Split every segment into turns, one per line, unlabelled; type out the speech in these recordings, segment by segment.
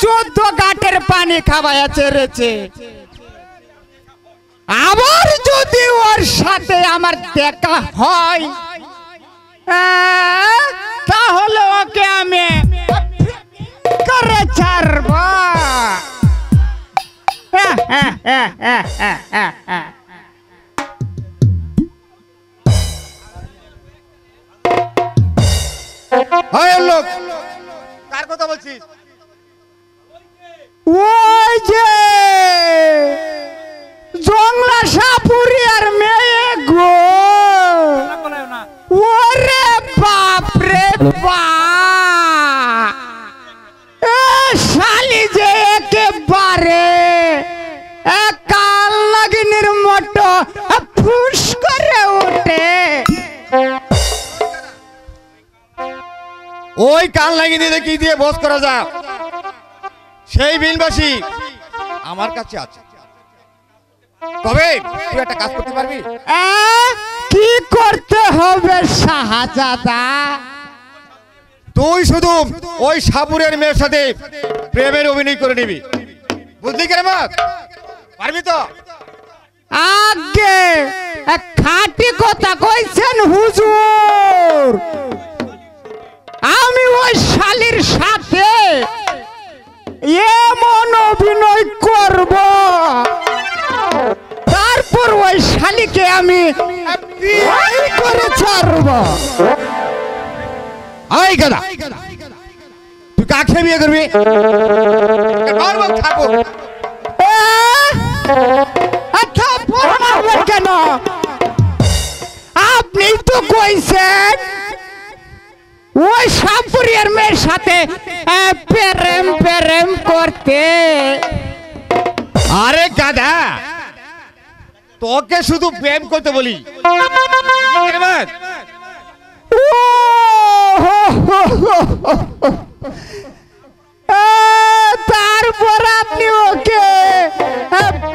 14 ঘাটের পানি খাওয়ায়া ছেড়েছে। আবার যদি ওর সাথে আমার দেখা হয় তাহলে ওকে আমি করে ছাড়ব।
লোক কার কথা বলছিস?
ওই যে জংলা সাপুরি আর মেয়ে গো। ওরে বাপরে বাপ, শালি যে একেবারে কাল লাগিনের মতো ফুস করে ওঠে।
ওই কাল লাগিয়ে দিয়ে কি দিয়ে বস করা যায় সেই বিলবাসী আমার কাছে আছে। তবে তুই একটা কাজ করতে পারবি?
কি করতে হবে শাহজাদা?
তুই শুধু ওই সাপুরের মেয়ের সাথে প্রেমের অভিনয় করে নিবি, বুঝলি কেরামত? পারবি তো?
আগে খাঁটি কথা কইছেন হুজুর। আমি ওই শালির সাথে এমন অভিনয় করব, তারপর ওই শালিকে আমি বিয়ে করে ছাড়ব।
আই গাদা, তুই কাকে বিয়ে করবি? ঠাকুর
কেন? আপনি তো কইছেন ওই সাপুরিয়ার মেয়ের সাথে প্রেম প্রেম করতে।
আরে গাদা, তোকে শুধু প্রেম করতে বলি।
তারপর আপনি ওকে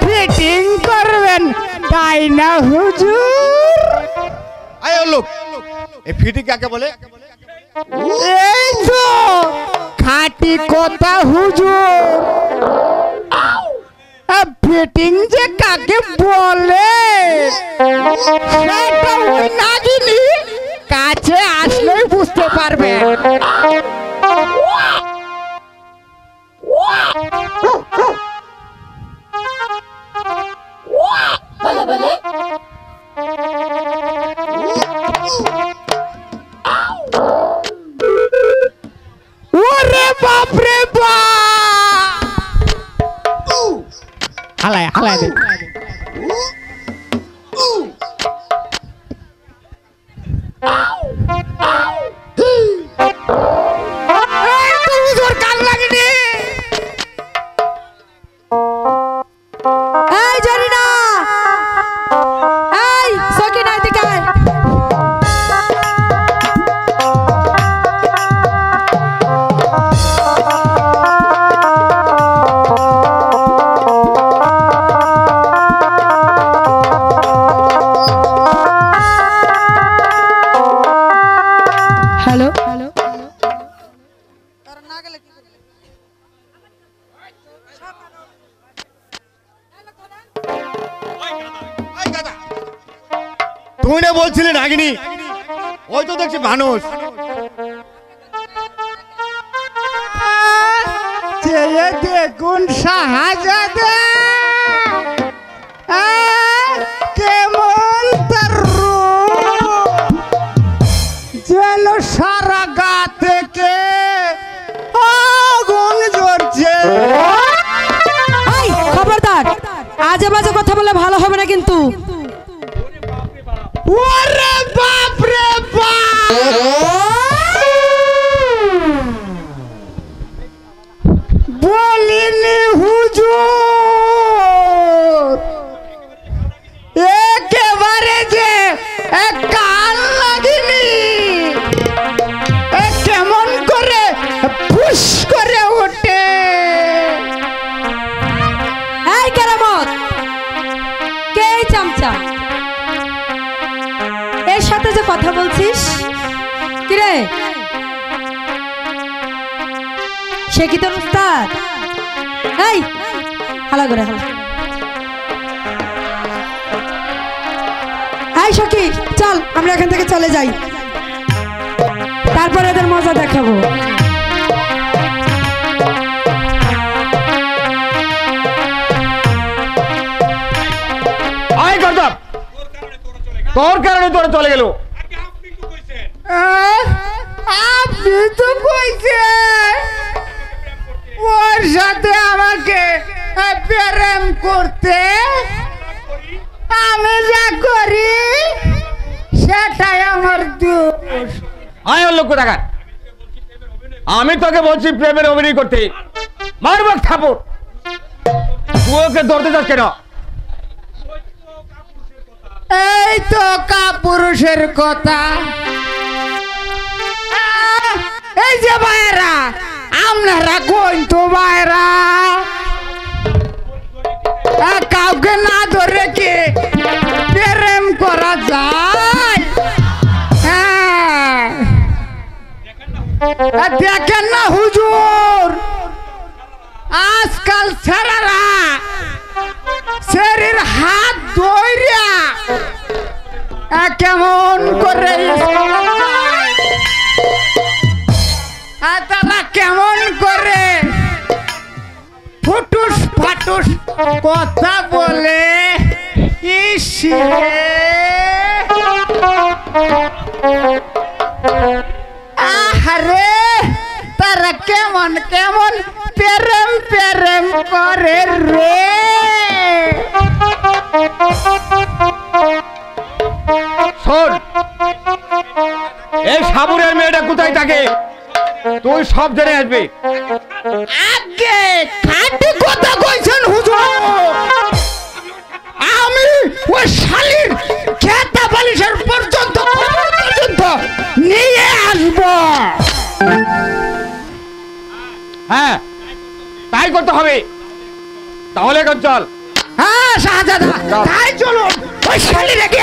ফিটিং করবেন, তাই না হুজুর?
আয় লোক, এই ফিটিং কাকে বলে?
এই তো খাঁটি কথা হুজুর। ফিটিং যে কাকে বলে সেটা ওই নাগিনী কাছে আসলেই বুঝতে পারবে। ওরে বাপরে বাপ, হালায় হালায় দে।
তুই না বলছিলি নাগিনী, ওই তো দেখছি মানুষ।
দেখুন শাহজাদা কেমন তার রূপ, যেন সারা গা থেকে আগুন জ্বলছে।
খবরদার, আজে বাজে কথা বলে ভালো হবে না কিন্তু।
ওরে বাপ রে বাপ, বলিনি হুজুর একেবারে যে কাল লাগিনি কেমন করে ফুস করে ওঠে।
এই কেরামত, কে চামচা? এর সাথে যে কথা বলছিস কিরে? সে কি তোর উস্তাদ? এই হালা করে হালা। এই সখী চল আমরা এখান থেকে চলে যাই, তারপর এদের মজা দেখাবো।
আয় করতাম, তোর কারণে তোরা চলে গেল।
আপনি তো কইছেন ওর সাথে আমাকে প্রেম করতে, আমি যা করি সেটাই আমার দোষ।
আয় ওর লোক কোথাকার, আমি তোকে বলছি প্রেমের অভিনয় করতে, মারব থাপড়। তুই ওকে ধরতে যাস কেন?
এই তো কাপুরুষের কথা। এই যে ভাইরা, আপনারা কই তো ভাইরা, কাউকে না ধরে কি প্রেম করা যায়? হ্যাঁ, দেখেন না হুজুর, আজকাল ছেলেরা শরীর হাত ধইরা কেমন করে তারা কেমন করে ফুটুস ফাটুস কথা বলে। ইসে আহারে, তারা কেমন কেমন প্রেম প্রেম করে রে।
শোন, এই সাবুরের মেয়েটা কোথায় থাকে তুই সব জেনে আসবি।
আগে খাঁটি কথা কইছেন হুজুর, আমি ওই শালির খেতা বালিশের পর্যন্ত নিয়ে আসব।
হ্যাঁ, তাই করতে হবে। তাহলে এখন চল।
হ্যাঁ শাহজাদা, তাই চলুন, ওই শালির রেখে